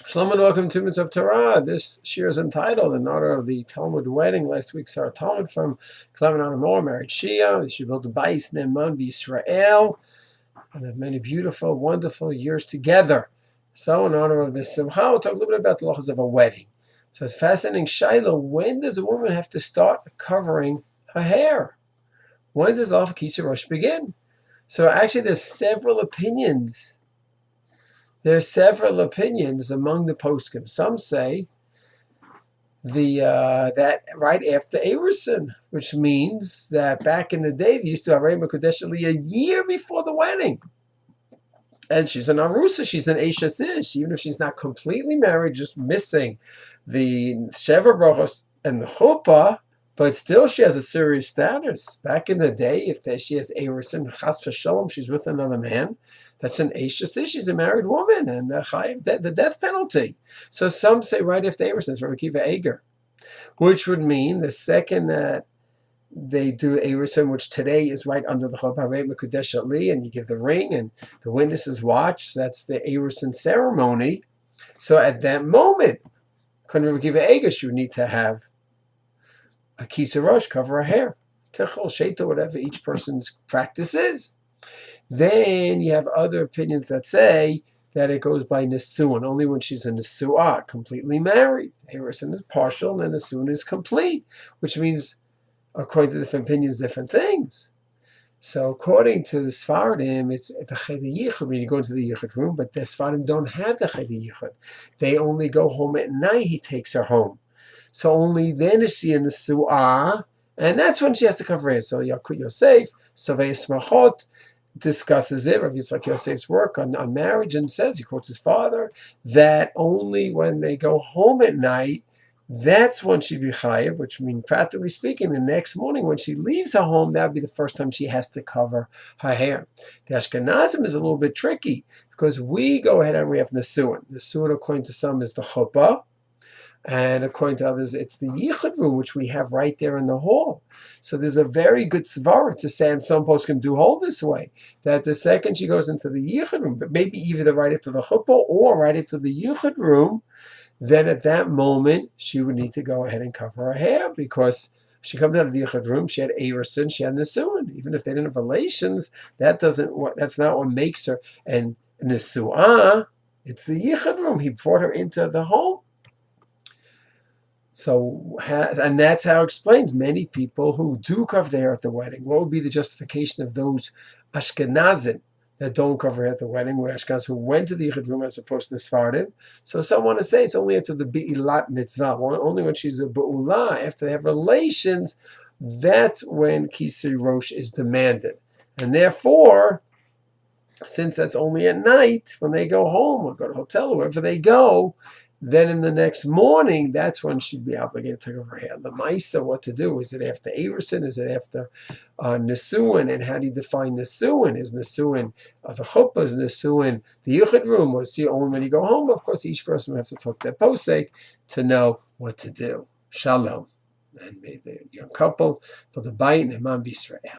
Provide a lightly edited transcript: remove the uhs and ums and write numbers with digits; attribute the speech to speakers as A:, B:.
A: Shalom and welcome to Mitzvot Torah. This shir is entitled in honor of the Talmud wedding. Last week saw a Talmud from Clement Anamor married Shia. She built a bais Neman B'Yisrael and had many beautiful, wonderful years together. So in honor of this Simcha, we'll talk a little bit about the halachas of a wedding. So it's fascinating. Shaila, when does a woman have to start covering her hair? When does the Kisei Rosh begin? So actually there's several opinions. There are several opinions among the poskim. Some say that right after Erusin, which means that back in the day they used to have Rema Kodesh a year before the wedding. And she's an Arusa, she's an Eisha Sish, even if she's not completely married, just missing the Sheva Brachos and the Chuppah, but still she has a serious status. Back in the day, if she has Erusin, Chas v'Shalom, she's with another man, that's an Eisha Sish, she's a married woman, and the death penalty. So some say right after Erusin, Rabbi Akiva Eger, which would mean the second that they do Erusin, which today is right under the Chuppah, Rei Mekudesh Ali, and you give the ring, and the witnesses watch. That's the Erusin ceremony. So at that moment, Rabbi Akiva Eger, she would need to have a Kisei Rosh, cover her hair, Tichel, Sheta, whatever each person's practice is. Then you have other opinions that say that it goes by Nesuin, only when she's a Nesuah, completely married. Erusin is partial, and Nesuin is complete, which means, according to different opinions, different things. So according to the Sfardim, it's the Cheder Yichud, when you go into the Yichud room, but the Sfardim don't have the Cheder Yichud. They only go home at night, he takes her home. So only then is she in the Su'ah, and that's when she has to cover her. So Yakut Yosef, Savei Smachot, discusses it, Rav Yitzchak Yosef's work on marriage, and says, he quotes his father, that only when they go home at night, that's when she'd be chayav, which means, practically speaking, the next morning when she leaves her home, that would be the first time she has to cover her hair. The Ashkenazim is a little bit tricky, because we go ahead and we have Nesuin. Nesuin, according to some, is the Chuppah, and according to others, it's the Yichud room, which we have right there in the hall. So there's a very good svara to say, and some poskim do hold this way, that the second she goes into the Yichud room, but maybe either right after the Chuppah or right after the Yichud room, then at that moment, she would need to go ahead and cover her hair, because she comes out of the Yichud room, she had Erusin, she had Nesuin. Even if they didn't have relations, that's not what makes her. And Nesuah, it's the Yichud room. He brought her into the home. So, and that's how it explains many people who do cover their hair at the wedding. What would be the justification of those Ashkenazim that don't cover hair at the wedding, where Ashkenazim who went to the Yichud room as opposed to the Sfardim? So some want to say it's only after the Be'ilat mitzvah, only when she's a Be'ulah, after they have relations, that's when Kisei Rosh is demanded. And therefore, since that's only at night, when they go home or go to a hotel or wherever they go, then in the next morning, that's when she'd be obligated to cover her hair. The Maisa, what to do? Is it after Erusin? Is it after Nesuin? And how do you define Nesuin? Is Nesuin the Chuppah? Is Nesuin the Yichud room? Or see only when you go home? Of course, each person will have to talk to their posek to know what to do. Shalom. And may the young couple for the bait and Neman B'Yisrael.